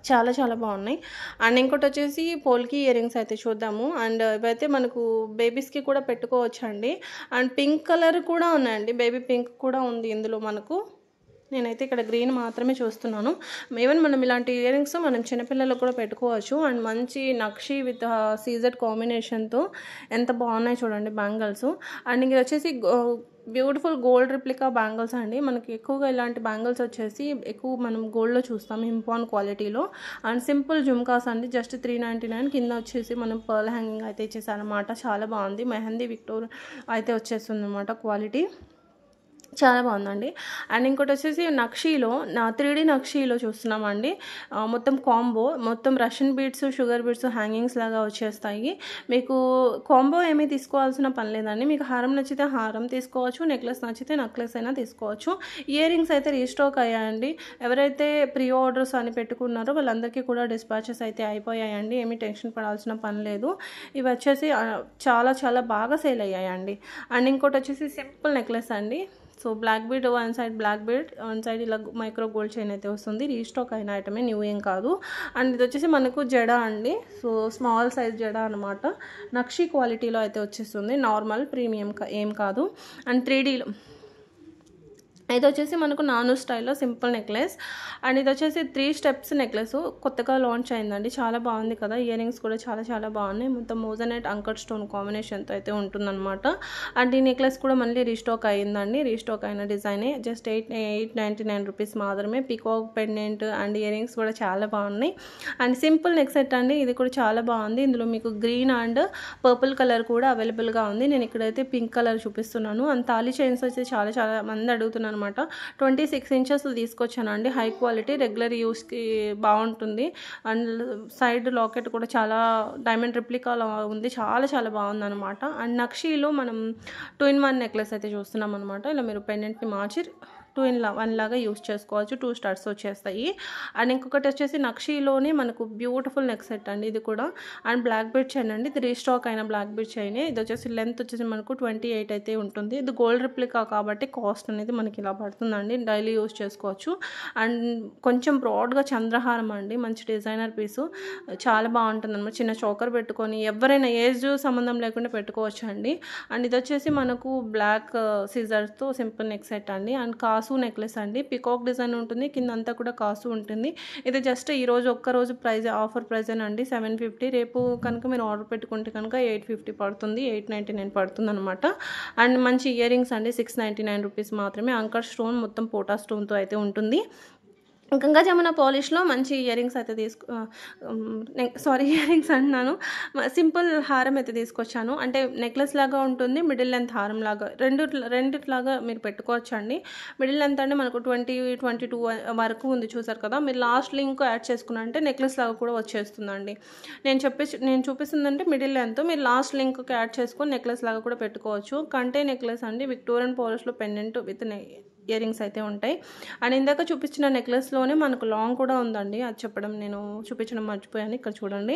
చాలా చాలా బాగున్నాయి. అండ్ ఇంకోటి వచ్చేసి పోల్కి ఇయర్ రింగ్స్ అయితే చూద్దాము. అండ్ ఇవైతే మనకు బేబీస్కి కూడా పెట్టుకోవచ్చు అండి. అండ్ పింక్ కలర్ కూడా ఉన్నాయండి, బేబీ పింక్ కూడా ఉంది ఇందులో మనకు. నేనైతే ఇక్కడ గ్రీన్ మాత్రమే చూస్తున్నాను. ఈవెన్ మనం ఇలాంటి ఇయర్ రింగ్స్ మనం చిన్నపిల్లలకు కూడా పెట్టుకోవచ్చు. అండ్ మంచి నక్షి విత్ సీజెడ్ కాంబినేషన్తో ఎంత బాగున్నాయి చూడండి బ్యాంగిల్స్. అండ్ ఇది వచ్చేసి బ్యూటిఫుల్ గోల్డ్ రిప్లికా బ్యాంగిల్స్ అండి. మనకి ఎక్కువగా ఇలాంటి బ్యాంగిల్స్ వచ్చేసి ఎక్కువ మనం గోల్డ్లో చూస్తాం, ఇంపాన్ క్వాలిటీలో. అండ్ సింపుల్ జుమ్కాస్ అండి, జస్ట్ 399. కింద వచ్చేసి మనం పర్ల్ హ్యాంగింగ్ అయితే ఇచ్చేసారనమాట. చాలా బాగుంది, మెహందీ విక్టోర్ అయితే వచ్చేస్తుంది అనమాట. క్వాలిటీ చాలా బాగుందండి. అండ్ ఇంకోటి వచ్చేసి నక్షీలో 3D నక్షీలో చూస్తున్నామండి. మొత్తం కాంబో, మొత్తం Russian beads, sugar beads hangings లాగా వచ్చేస్తాయి. మీకు కాంబో ఏమీ తీసుకోవాల్సిన పని లేదండి. మీకు హారం నచ్చితే హారం తీసుకోవచ్చు, నెక్లెస్ నచ్చితే నెక్లెస్ అయినా తీసుకోవచ్చు. ఇయర్ రింగ్స్ అయితే రీస్టాక్ అయ్యాయండి. ఎవరైతే ప్రీ ఆర్డర్స్ అని పెట్టుకున్నారో వాళ్ళందరికీ కూడా డిస్పాచెస్ అయితే అయిపోయాయండి, ఏమీ టెన్షన్ పడాల్సిన పని లేదు. ఇవి వచ్చేసి చాలా చాలా బాగా సేల్ అయ్యాయండి. అండ్ ఇంకోటి వచ్చేసి సింపుల్ నెక్లెస్ అండి. So black bead, one side black bead, one side ఇలా మైక్రో గోల్డ్ చైన్ అయితే వస్తుంది. రీస్టాక్ అయిన ఐటమే, న్యూ ఏం కాదు. అండ్ ఇది వచ్చేసి మనకు జడ అండి. సో స్మాల్ సైజ్ జడ అనమాట, నక్షి క్వాలిటీలో అయితే వచ్చేస్తుంది, నార్మల్ ప్రీమియం ఏం కాదు. అండ్ 3Dలో ఇది వచ్చేసి మనకు నాను స్టైల్లో సింపుల్ నెక్లెస్. అండ్ ఇది వచ్చేసి 3 స్టెప్స్ నెక్లెస్, కొత్తగా లాంచ్ అయిందండి, చాలా బాగుంది కదా. ఇయర్ రింగ్స్ కూడా చాలా చాలా బాగున్నాయి, మొత్తం మోజనైట్ అంకట్ స్టోన్ కాంబినేషన్తో అయితే ఉంటుందన్నమాట. అండ్ ఈ నెక్లెస్ కూడా మళ్ళీ రీస్టాక్ అయ్యిందండి, రీస్టాక్ అయిన డిజైనే. జస్ట్ 899 రూపీస్ మాత్రమే. Peacock pendant and ear rings కూడా చాలా బాగున్నాయి. అండ్ సింపుల్ నెక్ సెట్ అండి, ఇది కూడా చాలా బాగుంది. ఇందులో మీకు గ్రీన్ అండ్ పర్పుల్ కలర్ కూడా అవైలబుల్గా ఉంది. నేను ఇక్కడైతే పింక్ కలర్ చూపిస్తున్నాను. అండ్ తాళీ చైన్స్ వచ్చి చాలా చాలా మంది అడుగుతున్నాను అనమాట. 26 ఇంచెస్ తీసుకొచ్చానండి, హై క్వాలిటీ, రెగ్యులర్ యూస్కి బాగుంటుంది. అండ్ సైడ్ లాకెట్ కూడా చాలా డైమండ్ రిప్లికాలో ఉంది, చాలా చాలా బాగుంది అనమాట. అండ్ నక్షీలో మనం 2-in-1 నెక్లెస్ అయితే చూస్తున్నాం అనమాట. ఇలా మీరు పెండెంట్ని మార్చి 2-in-1 లాగా యూస్ చేసుకోవచ్చు. 2 స్టార్స్ వచ్చేస్తాయి. అండ్ ఇంకొకటి వచ్చేసి నక్షీలోనే మనకు బ్యూటిఫుల్ నెక్ సెట్ అండి ఇది కూడా. అండ్ బ్లాక్ బీడ్ చైన్ అండి, ఇది రీస్టాక్ అయిన బ్లాక్ బీడ్ చైన్. ఇది వచ్చేసి లెంత్ వచ్చేసి మనకు 28 అయితే ఉంటుంది. ఇది గోల్డ్ రిప్లికా కాబట్టి కాస్ట్ అనేది మనకి ఇలా పడుతుందండి, డైలీ యూస్ చేసుకోవచ్చు. అండ్ కొంచెం బ్రాడ్గా చంద్రహారం అండి, మంచి డిజైనర్ పీసు, చాలా బాగుంటుంది అనమాట. చిన్న చోకర్ పెట్టుకొని ఎవరైనా ఏజ్ సంబంధం లేకుండా పెట్టుకోవచ్చు అండి. అండ్ ఇది వచ్చేసి మనకు బ్లాక్ సీజర్స్తో సింపుల్ నెక్ సెట్ అండి. అండ్ కాసు నెక్లెస్ అండి, పికాక్ డిజైన్ ఉంటుంది, కింద అంతా కూడా కాసు ఉంటుంది. ఇది జస్ట్ ఈరోజు ఒక్కరోజు ప్రైజ్, ఆఫర్ ప్రైజ్ అండి 750. రేపు కనుక మీరు ఆర్డర్ పెట్టుకుంటే కనుక 850 పడుతుంది, 899 పడుతుంది అనమాట. అండ్ మంచి ఇయర్ రింగ్స్ అండి, 699 రూపీస్ మాత్రమే. అంకర్ స్టోన్, మొత్తం పోటా స్టోన్తో అయితే ఉంటుంది. గంగా జమున పాలిష్లో మంచి ఇయర్ రింగ్స్ అయితే ఇయర్ రింగ్స్ అంటున్నాను, సింపుల్ హారం అయితే తీసుకొచ్చాను. అంటే నెక్లెస్ లాగా ఉంటుంది, మిడిల్ లెంత్ హారం లాగా రెండిట్లాగా మీరు పెట్టుకోవచ్చు అండి. మిడిల్ లెంత్ అంటే మనకు 22 వరకు ఉంది చూసారు కదా. మీరు లాస్ట్ లింక్ యాడ్ చేసుకున్నారంటే నెక్లెస్ లాగా కూడా వచ్చేస్తుందండి. నేను చూపిస్తుందంటే మిడిల్ లెంత్, మీరు లాస్ట్ లింక్కి యాడ్ చేసుకొని నెక్లెస్ లాగా కూడా పెట్టుకోవచ్చు. కంటే నెక్లెస్ అండి, విక్టోరియన్ పాలిష్లో పెండెంట్ విత్ ఇయర్ రింగ్స్ అయితే ఉంటాయి. అండ్ ఇందాక చూపించిన నెక్లెస్లోనే మనకు లాంగ్ కూడా ఉందండి, అది నేను చూపించడం మర్చిపోయాను. ఇక్కడ చూడండి,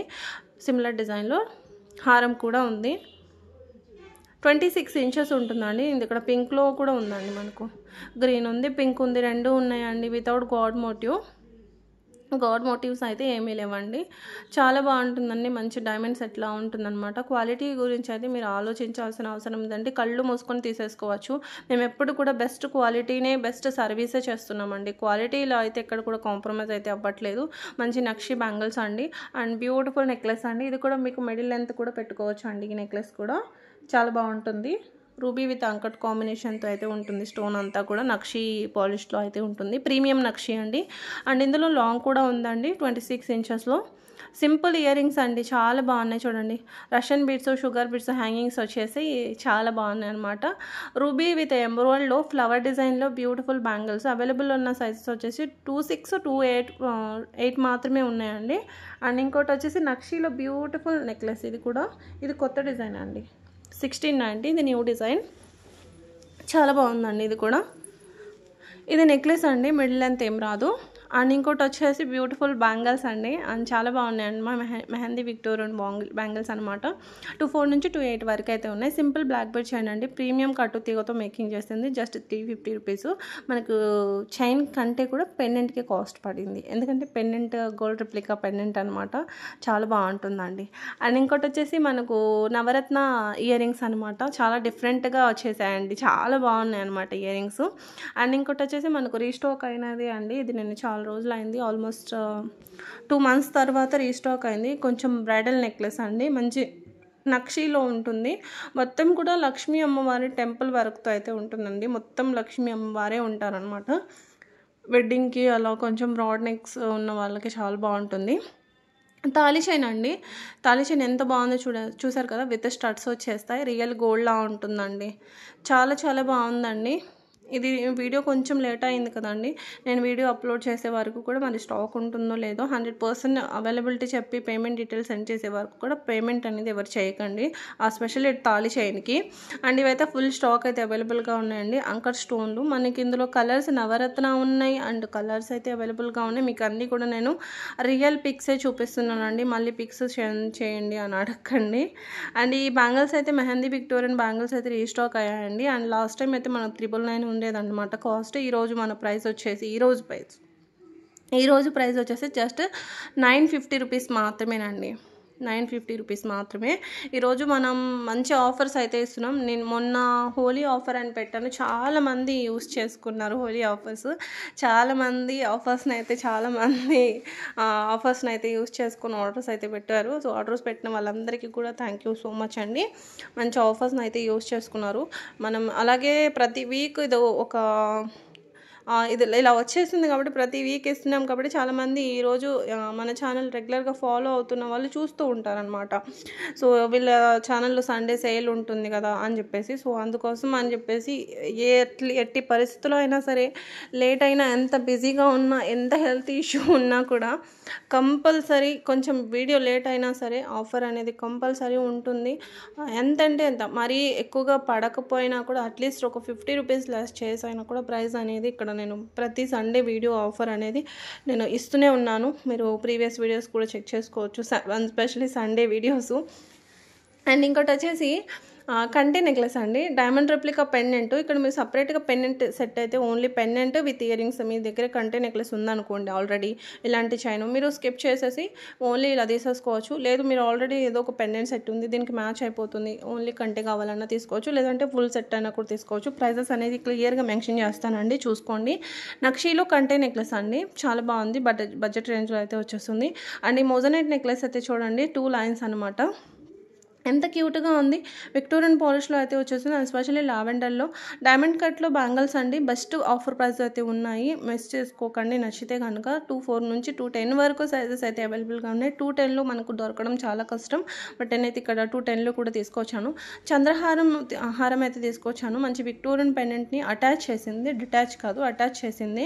సిమిలర్ డిజైన్లో హారం కూడా ఉంది. 26 ఇంచెస్ ఉంటుందండి. ఇది ఇక్కడ పింక్లో కూడా ఉందండి, మనకు గ్రీన్ ఉంది, పింక్ ఉంది, రెండు ఉన్నాయండి. వితౌట్ గాడ్ మోటివ్స్ అయితే ఏమీ లేవండి. చాలా బాగుంటుందండి, మంచి డైమండ్ సెట్లా ఉంటుందన్నమాట. క్వాలిటీ గురించి అయితే మీరు ఆలోచించాల్సిన అవసరం ఉందండి, కళ్ళు మూసుకొని తీసేసుకోవచ్చు. మేము ఎప్పుడు కూడా బెస్ట్ క్వాలిటీనే, బెస్ట్ సర్వీసే చేస్తున్నామండి. క్వాలిటీలో అయితే ఎక్కడ కూడా కాంప్రమైజ్ అయితే అవ్వట్లేదు. మంచి నక్షి బ్యాంగిల్స్ అండి, అండ్ బ్యూటిఫుల్ నెక్లెస్ అండి. ఇది కూడా మీకు మిడిల్ లెంత్ కూడా పెట్టుకోవచ్చు అండి. ఈ నెక్లెస్ కూడా చాలా బాగుంటుంది. రూబీ విత్ అంకట్ కాంబినేషన్తో అయితే ఉంటుంది. స్టోన్ అంతా కూడా నక్షి పాలిష్లో అయితే ఉంటుంది, ప్రీమియం నక్షి అండి. అండ్ ఇందులో లాంగ్ కూడా ఉందండి, 26 ఇంచెస్లో. సింపుల్ ఇయర్ రింగ్స్ అండి, చాలా బాగున్నాయి చూడండి. Russian beads, sugar beads, hangings వచ్చేసి చాలా బాగున్నాయి అనమాట. రూబీ విత్ ఎంబ్రాయిడ్లో ఫ్లవర్ డిజైన్లో బ్యూటిఫుల్ బ్యాంగిల్స్. అవైలబుల్ ఉన్న సైజెస్ వచ్చేసి 26, 28 మాత్రమే ఉన్నాయండి. అండ్ ఇంకోటి వచ్చేసి నక్షిలో బ్యూటిఫుల్ నెక్లెస్. ఇది కొత్త డిజైన్ అండి, 1690. ఇది న్యూ డిజైన్, చాలా బాగుందండి. ఇది నెక్లెస్ అండి, మిడిల్ లెంత్ ఏం రాదు. అండ్ ఇంకోటి వచ్చేసి బ్యూటిఫుల్ బ్యాంగిల్స్ అండి, అండ్ చాలా బాగున్నాయండి. మా మెహందీ విక్టోరియన్ బ్యాంగిల్స్ అనమాట. 24 నుంచి 28 వరకు అయితే ఉన్నాయి. సింపుల్ బ్లాక్ బెడ్ చైన్ అండి, ప్రీమియం కట్టు తీగతో మేకింగ్ చేస్తుంది. Just 350 rupees. మనకు చైన్ కంటే కూడా పెండెంట్కి కాస్ట్ పడింది, ఎందుకంటే పెండెంట్ గోల్డ్ రిప్లికా పెండెంట్ అనమాట. చాలా బాగుంటుందండి. అండ్ ఇంకోటి వచ్చేసి మనకు నవరత్న ఇయర్ రింగ్స్ అనమాట, చాలా డిఫరెంట్గా వచ్చేసాయండి, చాలా బాగున్నాయి అనమాట ఇయర్ రింగ్స్. అండ్ ఇంకోటి వచ్చేసి మనకు రీస్టాక్ అయినది అండి. ఇది నేను చాలా రోజులు అయింది, ఆల్మోస్ట్ 2 months తర్వాత రీస్టాక్ అయింది. కొంచెం బ్రైడల్ నెక్లెస్ అండి, మంచి నక్షిలో ఉంటుంది. మొత్తం కూడా లక్ష్మీ అమ్మవారి టెంపుల్ వర్క్తో అయితే ఉంటుందండి. మొత్తం లక్ష్మీ అమ్మవారే ఉంటారనమాట. వెడ్డింగ్కి అలా కొంచెం బ్రాడ్ నెక్స్ ఉన్న వాళ్ళకి చాలా బాగుంటుంది. తాళీ చైన్ అండి, తాళీ చైన్ ఎంత బాగుందో చూసారు కదా, విత్ స్టడ్స్ వచ్చేస్తాయి. రియల్ గోల్డ్లా ఉంటుందండి, చాలా చాలా బాగుందండి. ఇది వీడియో కొంచెం లేట్ అయింది కదండి, నేను వీడియో అప్లోడ్ చేసే వరకు కూడా మరి స్టాక్ ఉంటుందో లేదో 100% అవైలబిలిటీ చెప్పి పేమెంట్ డీటెయిల్స్ సెండ్ చేసే వరకు కూడా పేమెంట్ అనేది ఎవరు చేయకండి, ఆ స్పెషల్ తాళీ చైన్కి. అండ్ ఇవైతే ఫుల్ స్టాక్ అయితే అవైలబుల్గా ఉన్నాయండి. అంకర్ స్టోన్లు మనకి ఇందులో కలర్స్ నవరత్న ఉన్నాయి, అండ్ కలర్స్ అయితే అవైలబుల్గా ఉన్నాయి. మీకు అన్నీ కూడా నేను రియల్ పిక్సే చూపిస్తున్నానండి, మళ్ళీ పిక్స్ సెండ్ చేయండి అని అడగండి. అండ్ ఈ బ్యాంగిల్స్ అయితే మెహందీ విక్టోరియన్ బ్యాంగిల్స్ అయితే రీస్టాక్ అయ్యాయండి. అండ్ లాస్ట్ టైం అయితే మనకు 999 ఉండేదన్నమాట కాస్ట్. ఈరోజు మన ప్రైస్ వచ్చేసి ఈరోజు ప్రైస్ వచ్చేసి జస్ట్ 950 రూపీస్ మాత్రమేనండి, 950 రూపీస్ మాత్రమే. ఈరోజు మనం మంచి ఆఫర్స్ అయితే ఇస్తున్నాం. నేను మొన్న హోలీ ఆఫర్ అని పెట్టాను, చాలామంది యూస్ చేసుకున్నారు హోలీ ఆఫర్స్. చాలామంది ఆఫర్స్ని అయితే యూస్ చేసుకుని ఆర్డర్స్ అయితే పెట్టారు. సో ఆర్డర్స్ పెట్టిన వాళ్ళందరికీ కూడా థ్యాంక్ యూ సో మచ్ అండి. మంచి ఆఫర్స్ని అయితే యూస్ చేసుకున్నారు. మనం అలాగే ప్రతి వీక్ ఇది ఇది ఇలా వచ్చేసింది కాబట్టి ప్రతి వీక్ ఇస్తున్నాం కాబట్టి చాలామంది ఈరోజు మన ఛానల్ రెగ్యులర్గా ఫాలో అవుతున్న వాళ్ళు చూస్తూ ఉంటారనమాట. సో వీళ్ళ ఛానల్లో సండే సేల్ ఉంటుంది కదా అని చెప్పేసి, సో అందుకోసం అని చెప్పేసి ఎట్టి పరిస్థితుల్లో అయినా సరే, లేట్ అయినా, ఎంత బిజీగా ఉన్నా, ఎంత హెల్త్ ఇష్యూ ఉన్నా కూడా కంపల్సరీ కొంచెం వీడియో లేట్ అయినా సరే ఆఫర్ అనేది కంపల్సరీ ఉంటుంది. ఎంతంటే ఎంత, మరీ ఎక్కువగా పడకపోయినా కూడా అట్లీస్ట్ ఒక 50 రూపీస్ లెస్ చేసైనా కూడా ప్రైస్ అనేది ఇక్కడ నేను ప్రతి సండే వీడియో ఆఫర్ అనేది నేను ఇస్తూనే ఉన్నాను. మీరు ప్రీవియస్ వీడియోస్ కూడా చెక్ చేసుకోవచ్చు, ఎస్పెషల్లీ సండే వీడియోస్. అండ్ ఇంకోటి వచ్చేసి కంటే నెక్లెస్ అండి, డైమండ్ రెప్లికా పెండెంట్. ఇక్కడ మీరు సపరేట్గా పెండెంట్ సెట్ అయితే only pendant with earrings, మీ దగ్గర కంటే నెక్లెస్ ఉందనుకోండి ఆల్రెడీ ఇలాంటి చైన్, మీరు స్కిప్ చేసేసి ఓన్లీ ఇలా తీసేసుకోవచ్చు. లేదు మీరు ఆల్రెడీ ఏదో ఒక పెండెంట్ సెట్ ఉంది, దీనికి మ్యాచ్ అయిపోతుంది, ఓన్లీ కంటే కావాలన్నా తీసుకోవచ్చు, లేదంటే ఫుల్ సెట్ అయినా కూడా తీసుకోవచ్చు. ప్రైజెస్ అనేది క్లియర్గా మెన్షన్ చేస్తానండి, చూసుకోండి. నక్షిలో కంటే నెక్లెస్ అండి, చాలా బాగుంది, బడ్జెట్ రేంజ్లో అయితే వచ్చేస్తుంది. అండ్ ఈ మోజనైట్ నెక్లెస్ అయితే చూడండి, 2 లైన్స్ అనమాట. ఎంత క్యూట్గా ఉంది. విక్టోరియన్ పాలిష్లో అయితే వచ్చేసింది, ఎస్పెషల్లీ లావెండర్లో. డైమండ్ కట్లో బ్యాంగిల్స్ అండి, బెస్ట్ ఆఫర్ ప్రైస్ అయితే ఉన్నాయి, మిస్ చేసుకోకండి. నచ్చితే కనుక 24 నుంచి 210 వరకు సైజెస్ అయితే అవైలబుల్గా ఉన్నాయి. 210లో మనకు దొరకడం చాలా కష్టం, బట్ నేనైతే ఇక్కడ 210లో కూడా తీసుకొచ్చాను. హారం అయితే తీసుకొచ్చాను. మంచి విక్టోరియన్ పెండెంట్ని అటాచ్ చేసింది, డిటాచ్ కాదు అటాచ్ చేసింది.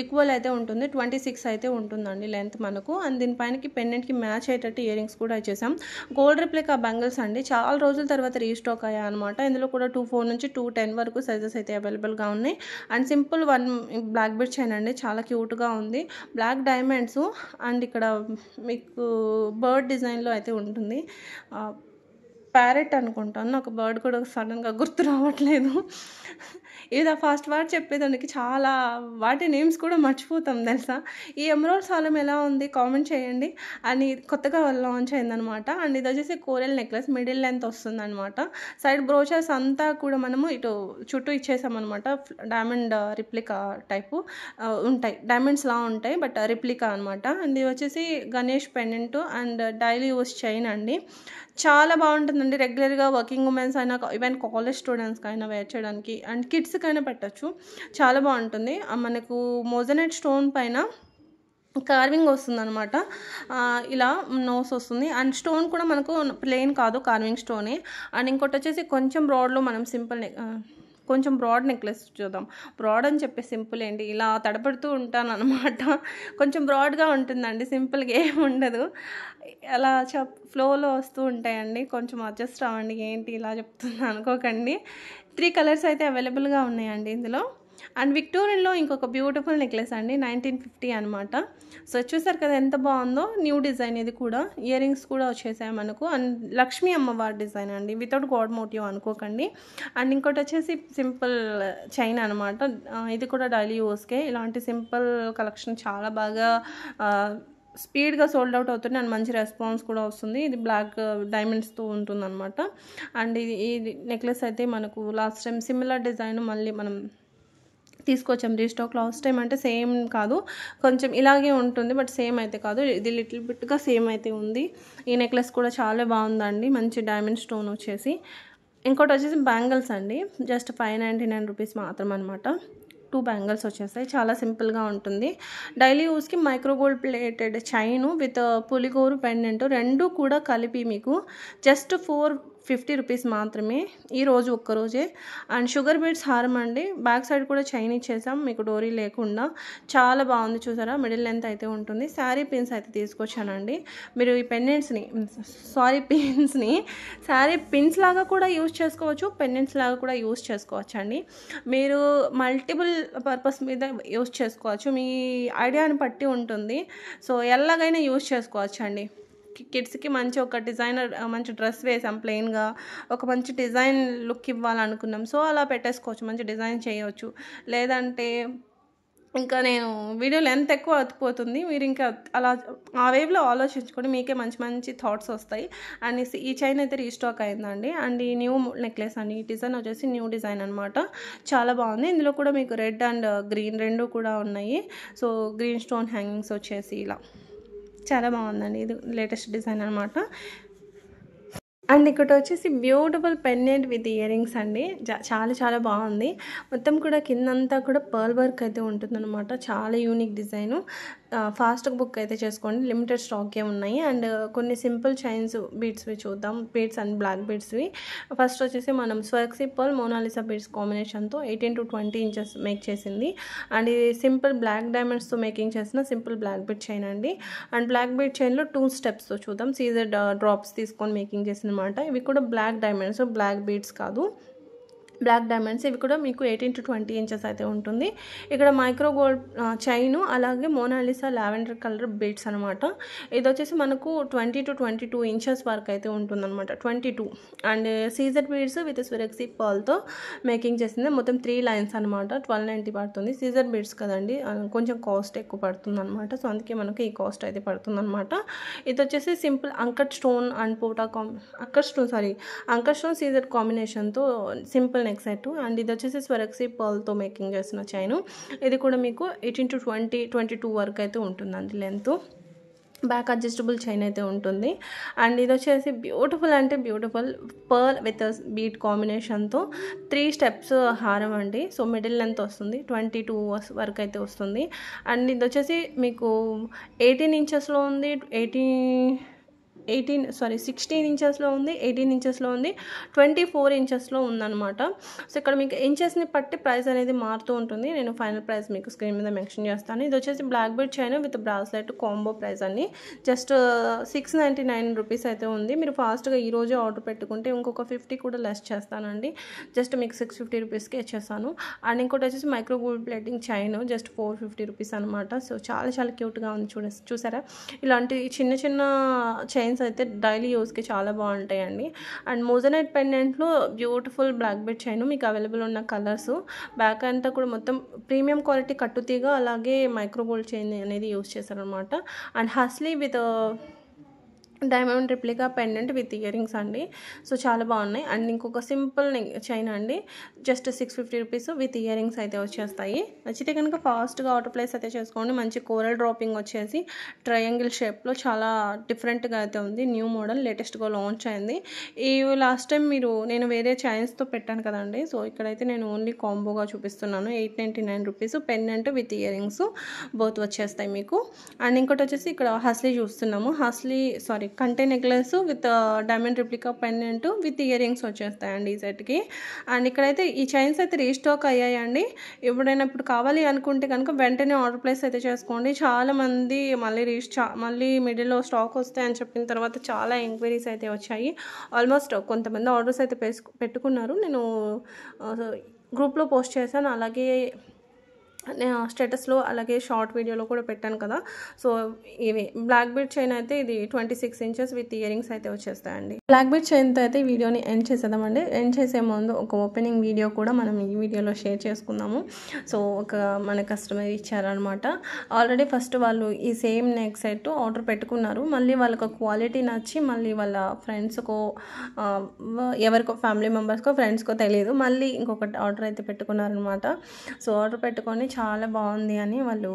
ఈక్వల్ అయితే ఉంటుంది, 26 అయితే ఉంటుందండి లెంత్ మనకు. అండ్ దీనిపైనకి పెండెంట్కి మ్యాచ్ అయ్యేటట్టు ఇయర్ రింగ్స్ కూడా ఇచ్చేసాం. గోల్డ్ రిప్లికా బ్యాంగిల్స్ అండి, చాలా రోజుల తర్వాత రీస్టాక్ అయ్యాయి అనమాట. ఇందులో కూడా 24 నుంచి 210 వరకు సైజెస్ అయితే అవైలబుల్గా ఉన్నాయి. And simple one black bead chain అండి, చాలా క్యూట్గా ఉంది. బ్లాక్ డైమండ్స్ అండ్ ఇక్కడ మీకు బర్డ్ డిజైన్లో అయితే ఉంటుంది. ప్యారెట్ అనుకుంటాను, నాకు బర్డ్ కూడా సడన్గా గుర్తు రావట్లేదు. ఇది ఫాస్ట్ వర్డ్ చెప్పేదానికి చాలా వాటి నేమ్స్ కూడా మర్చిపోతాం తెలుసా. ఈ ఎమరాల్డ్ హారం ఎలా ఉంది కామెంట్ చేయండి. అండ్ కొత్తగా లాంచ్ అయిందనమాట. అండ్ ఇది వచ్చేసి కోరల్ నెక్లెస్, మిడిల్ లెంత్ వస్తుంది అనమాట. సైడ్ బ్రోచర్స్ అంతా కూడా మనము ఇటు చుట్టూ ఇచ్చేసామన్నమాట. డైమండ్ రిప్లికా టైపు ఉంటాయి, డైమండ్స్లా ఉంటాయి బట్ రిప్లికా అనమాట. అండ్ ఇది వచ్చేసి Ganesh pendant and daily use chain అండి, చాలా బాగుంటుందండి. రెగ్యులర్గా వర్కింగ్ ఉమెన్స్ అయినా, ఈవెన్ కాలేజ్ స్టూడెంట్స్కి అయినా వేర్ చేయడానికి, అండ్ కిడ్స్కైనా పెట్టచ్చు, చాలా బాగుంటుంది. మనకు మోజనైట్ స్టోన్ పైన కార్వింగ్ వస్తుంది అనమాట, ఇలా నోస్ వస్తుంది. అండ్ స్టోన్ కూడా మనకు ప్లెయిన్ కాదు, కార్వింగ్ స్టోనే. అండ్ ఇంకోటి వచ్చేసి కొంచెం బ్రాడ్లో మనం కొంచెం బ్రాడ్ నెక్లెస్ చూద్దాం. బ్రాడ్ అని చెప్పి సింపుల్ ఏంటి, ఇలా తడపడుతూ ఉంటాను అనమాట. కొంచెం బ్రాడ్గా ఉంటుందండి, సింపుల్గా ఏమి ఉండదు, అలా ఫ్లోలో వస్తూ ఉంటాయండి. కొంచెం అడ్జస్ట్ అవ్వండి, ఏంటి ఇలా చెప్తున్నా అనుకోకండి. 3 కలర్స్ అయితే అవైలబుల్గా ఉన్నాయండి ఇందులో. అండ్ విక్టోరియన్లో ఇంకొక బ్యూటిఫుల్ నెక్లెస్ అండి, 1950 అనమాట. సో చూసారు కదా ఎంత బాగుందో, న్యూ డిజైన్. ఇది కూడా ఇయర్ రింగ్స్ కూడా వచ్చేసాయి మనకు. అండ్ లక్ష్మీ అమ్మవారి డిజైన్ అండి, వితౌట్ గాడ్ మోటివ్ అనుకోకండి. అండ్ ఇంకోటి వచ్చేసి సింపుల్ చైన్ అనమాట, ఇది కూడా డైలీ యూస్కే. ఇలాంటి సింపుల్ కలెక్షన్ చాలా బాగా స్పీడ్గా సోల్డ్ అవుట్ అవుతుంది అండ్ మంచి రెస్పాన్స్ కూడా వస్తుంది. ఇది బ్లాక్ డైమండ్స్తో ఉంటుందన్నమాట. అండ్ ఈ నెక్లెస్ అయితే మనకు లాస్ట్ టైం సిమిలర్ డిజైన్ మళ్ళీ మనం తీసుకొచ్చాం రీస్టాక్. లాస్ట్ టైం అంటే సేమ్ కాదు, కొంచెం ఇలాగే ఉంటుంది బట్ సేమ్ అయితే కాదు, ఇది లిటిల్ బిట్గా సేమ్ అయితే ఉంది. ఈ నెక్లెస్ కూడా చాలా బాగుందండి, మంచి డైమండ్ స్టోన్ వచ్చేసి. ఇంకోటి వచ్చేసి బ్యాంగిల్స్ అండి, జస్ట్ 599 రూపీస్ మాత్రం అనమాట. 2 బ్యాంగిల్స్ వచ్చేస్తాయి, చాలా సింపుల్గా ఉంటుంది. డైలీ యూస్కి micro gold plated chain with పులిగోరు పెండెంట్ రెండు కూడా కలిపి మీకు జస్ట్ 450 రూపీస్ మాత్రమే, ఈరోజు ఒక్కరోజే. అండ్ షుగర్ బీడ్స్ హారం అండి, బ్యాక్ సైడ్ కూడా చైన్ ఇచ్చేసాం మీకు డోరీ లేకుండా, చాలా బాగుంది చూసారా. మిడిల్ లెంత్ అయితే ఉంటుంది. శారీ పిన్స్ అయితే తీసుకొచ్చానండి. మీరు ఈ పెండెంట్స్ని శారీ పిన్స్ లాగా కూడా యూజ్ చేసుకోవచ్చు, పెండెంట్స్ లాగా కూడా యూజ్ చేసుకోవచ్చు అండి. మీరు మల్టిపుల్ పర్పస్ మీద యూజ్ చేసుకోవచ్చు, మీ ఐడియాని బట్టి ఉంటుంది. సో ఎలాగైనా యూజ్ చేసుకోవచ్చు అండి. కిడ్స్కి మంచి ఒక డిజైనర్ మంచి డ్రెస్ వేసాం ప్లెయిన్గా, ఒక మంచి డిజైన్ లుక్ ఇవ్వాలనుకున్నాం, సో అలా పెట్టేసుకోవచ్చు, మంచి డిజైన్ చేయవచ్చు. లేదంటే ఇంకా నేను వీడియో లెంత్ ఎక్కువ అయిపోతుంది, మీరు ఇంకా అలా ఆ వేవ్లో ఆలోచించుకొని మీకే మంచి మంచి థాట్స్ వస్తాయి. అండ్ ఈ చైన్ అయితే రీస్టాక్ అయిందండి. అండ్ ఈ న్యూ నెక్లెస్ అండి, ఈ డిజైన్ వచ్చేసి న్యూ డిజైన్ అనమాట, చాలా బాగుంది. ఇందులో కూడా మీకు రెడ్ అండ్ గ్రీన్ రెండు కూడా ఉన్నాయి. సో గ్రీన్ స్టోన్ హ్యాంగింగ్స్ వచ్చేసి ఇలా చాలా బాగుందండి, ఇది లేటెస్ట్ డిజైన్ అనమాట. అండ్ ఇక్కడ వచ్చేసి beautiful pendant with earrings అండి, చాలా చాలా బాగుంది. మొత్తం కూడా కిందంతా కూడా పర్ల్ వర్క్ అయితే ఉంటుందన్నమాట, చాలా యూనిక్ డిజైను. ఫాస్ట్గా బుక్ అయితే చేసుకోండి, లిమిటెడ్ స్టాకే ఉన్నాయి. అండ్ కొన్ని సింపుల్ చైన్స్ బీడ్స్వి చూద్దాం, బీడ్స్ అండ్ బ్లాక్ బీడ్స్వి. ఫస్ట్ వచ్చేసి మనం స్వర్క్సీ పర్ల్ మోనాలిసా బీడ్స్ కాంబినేషన్తో 18 to 20 ఇంచెస్ మేక్ చేసింది. అండ్ ఇది సింపుల్ బ్లాక్ డైమండ్స్తో మేకింగ్ చేసిన సింపుల్ బ్లాక్ బీడ్ చైన్ అండి. అండ్ బ్లాక్ బీడ్ చైన్లో 2 స్టెప్స్తో చూద్దాం, సీజర్ డ్రాప్స్ తీసుకొని మేకింగ్ చేసిన అనమాట. ఇవి కూడా బ్లాక్ డైమండ్స్, బ్లాక్ బీడ్స్ కాదు, బ్లాక్ డైమండ్స్. ఇవి కూడా మీకు 18 to 20 ఇంచెస్ అయితే ఉంటుంది. ఇక్కడ మైక్రో గోల్డ్ చైను, అలాగే మోనాలిసా లావెండర్ కలర్ బీడ్స్ అనమాట. ఇది వచ్చేసి మనకు 20 to 22 ఇంచెస్ వరకు అయితే ఉంటుందన్నమాట, 22. And Caesar beads with Swarovski పర్ల్తో మేకింగ్ చేసింది. మొత్తం 3 లైన్స్ అనమాట, 1290 పడుతుంది. సీజర్ బీడ్స్ కదండి, కొంచెం కాస్ట్ ఎక్కువ పడుతుంది అనమాట, సో అందుకే మనకి ఈ కాస్ట్ అయితే పడుతుంది అనమాట. ఇది వచ్చేసి simple uncut stone and pota uncut stone Caesar కాంబినేషన్తో సింపుల్ నెక్ సెట్. అండ్ ఇది వచ్చేసి స్వరక్సీ పర్ల్తో మేకింగ్ చేసిన చైను. ఇది కూడా మీకు 18 to 22 వరకు అయితే ఉంటుందండి లెంత్. బ్యాక్ అడ్జస్టబుల్ చైన్ అయితే ఉంటుంది. అండ్ ఇది వచ్చేసి బ్యూటిఫుల్ అంటే బ్యూటిఫుల్ పర్ల్ విత్ బీట్ కాంబినేషన్తో 3 స్టెప్స్ హారం అండి. సో మిడిల్ లెంత్ వస్తుంది, 22 వరకు అయితే వస్తుంది. అండ్ ఇది వచ్చేసి మీకు 18 ఇంచెస్లో ఉంది, 16 ఇంచెస్లో ఉంది, 18 ఇంచెస్లో ఉంది, 24 ఇంచెస్లో ఉందన్నమాట. సో ఇక్కడ మీకు ఇంచెస్ని బట్టి ప్రైస్ అనేది మారుతూ ఉంటుంది. నేను ఫైనల్ ప్రైస్ మీకు స్క్రీన్ మీద మెన్షన్ చేస్తాను. ఇది వచ్చేసి black bead chain with bracelet combo price అండి. జస్ట్ 699 రూపీస్ అయితే ఉంది. మీరు ఫాస్ట్గా ఈరోజే ఆర్డర్ పెట్టుకుంటే ఇంకొక 50 కూడా లెస్ చేస్తానండి. జస్ట్ మీకు 650 రూపీస్కి ఇచ్చేస్తాను. అండ్ ఇంకోటి వచ్చేసి micro gold plating chain just 450 rupees అనమాట. సో చాలా చాలా క్యూట్గా ఉంది, చూసారా? ఇలాంటి చిన్న చిన్న చైన్స్ అయితే డైలీ యూస్కి చాలా బాగుంటాయండి. అండ్ మోజనైట్ పెండెంట్లో బ్యూటిఫుల్ బ్లాక్ బీడ్ చైన్ మీకు అవైలబుల్ ఉన్న కలర్స్. బ్యాక్ అంతా కూడా మొత్తం ప్రీమియం క్వాలిటీ కట్టుతీగ అలాగే మైక్రో గోల్డ్ చైన్ అనేది యూస్ చేశారనమాట. And hasli with diamond replica pendant with earrings అండి. సో చాలా బాగున్నాయి. అండ్ ఇంకొక సింపుల్ చైన్ అండి, just 650 rupees with earrings అయితే వచ్చేస్తాయి. నచ్చితే కనుక ఫాస్ట్గా ఆర్డర్ ప్లేస్ అయితే చేసుకోండి. మంచి కోరల్ డ్రాపింగ్ వచ్చేసి ట్రయాంగిల్ షేప్లో చాలా డిఫరెంట్గా అయితే ఉంది. న్యూ మోడల్ లేటెస్ట్గా లాంచ్ అయింది. ఈ లాస్ట్ టైం నేను వేరే చైన్స్తో పెట్టాను కదండి. సో ఇక్కడైతే నేను ఓన్లీ కాంబోగా చూపిస్తున్నాను. 899 rupees pendant with earrings both వచ్చేస్తాయి మీకు. అండ్ ఇంకోటి వచ్చేసి ఇక్కడ హస్లీ చూస్తున్నాము. కంటే necklace with diamond replica pendant with earrings వచ్చేస్తాయండి ఈ సెట్కి. అండ్ ఇక్కడైతే ఈ చైన్స్ అయితే రీస్టాక్ అయ్యాయండి. ఇప్పుడు కావాలి అనుకుంటే కనుక వెంటనే ఆర్డర్ ప్లేస్ అయితే చేసుకోండి. చాలామంది మళ్ళీ మిడిల్లో స్టాక్ వస్తాయని చెప్పిన తర్వాత చాలా ఎంక్వైరీస్ అయితే వచ్చాయి. ఆల్మోస్ట్ కొంతమంది ఆర్డర్స్ అయితే పెట్టుకున్నారు. నేను గ్రూప్లో పోస్ట్ చేశాను, అలాగే స్టేటస్లో అలాగే షార్ట్ వీడియోలో కూడా పెట్టాను కదా. సో ఇవి బ్లాక్ బీడ్ చైన్ అయితే ఇది 26 ఇంచెస్ విత్ ఇయర్ రింగ్స్ అయితే వచ్చేస్తాయండి. బ్లాక్ బీడ్ చైన్తో అయితే ఈ వీడియోని ఎండ్ చేసేద్దామండి. ఎండ్ చేసే ముందు ఒక ఓపెనింగ్ వీడియో కూడా మనం ఈ వీడియోలో షేర్ చేసుకుందాము. సో మన కస్టమర్ ఇచ్చారనమాట. ఆల్రెడీ ఫస్ట్ వాళ్ళు ఈ సేమ్ నెక్ సెట్ ఆర్డర్ పెట్టుకున్నారు. మళ్ళీ వాళ్ళకు క్వాలిటీ నచ్చి మళ్ళీ వాళ్ళ ఫ్రెండ్స్కో ఎవరికో ఫ్యామిలీ మెంబర్స్కో ఫ్రెండ్స్కో తెలియదు, మళ్ళీ ఇంకొకటి ఆర్డర్ అయితే పెట్టుకున్నారనమాట. సో ఆర్డర్ పెట్టుకొని చాలా బాగుంది అని వాళ్ళు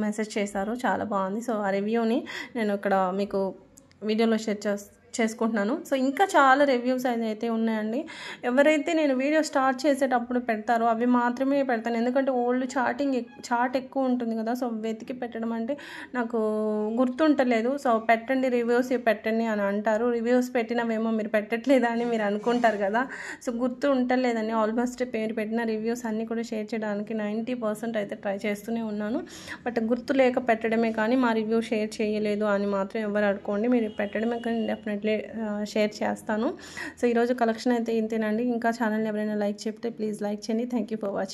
మెసేజ్ చేశారు. చాలా బాగుంది. సో ఆ రివ్యూని నేను ఇక్కడ మీకు వీడియోలో షేర్ చేసుకుంటున్నాను. సో ఇంకా చాలా రివ్యూస్ అయితే ఉన్నాయండి. ఎవరైతే నేను వీడియో స్టార్ట్ చేసేటప్పుడు పెడతారో అవి మాత్రమే పెడతాను. ఎందుకంటే ఓల్డ్ చాట్ ఎక్కువ ఉంటుంది కదా. సో వెతికి పెట్టడం అంటే నాకు గుర్తుంటలేదు. సో రివ్యూస్ పెట్టండి అని అంటారు. రివ్యూస్ పెట్టినవేమో మీరు పెట్టట్లేదా అని మీరు అనుకుంటారు కదా. సో గుర్తు ఉంటలేదని ఆల్మోస్ట్ పేరు పెట్టిన రివ్యూస్ అన్నీ కూడా షేర్ చేయడానికి 90% అయితే ట్రై చేస్తూనే ఉన్నాను. బట్ గుర్తు లేక పెట్టడమే కానీ మా రివ్యూ షేర్ చేయలేదు అని మాత్రం ఎవరు అనుకోండి. మీరు పెట్టడమే కానీ డెఫినెట్లీ షేర్ చేస్తాను. సో ఈరోజు కలెక్షన్ అయితే ఇంతేనండి. ఇంకా ఛానల్ని ఎవరైనా లైక్ చెప్తే ప్లీజ్ లైక్ చేయండి. Thank you for watching.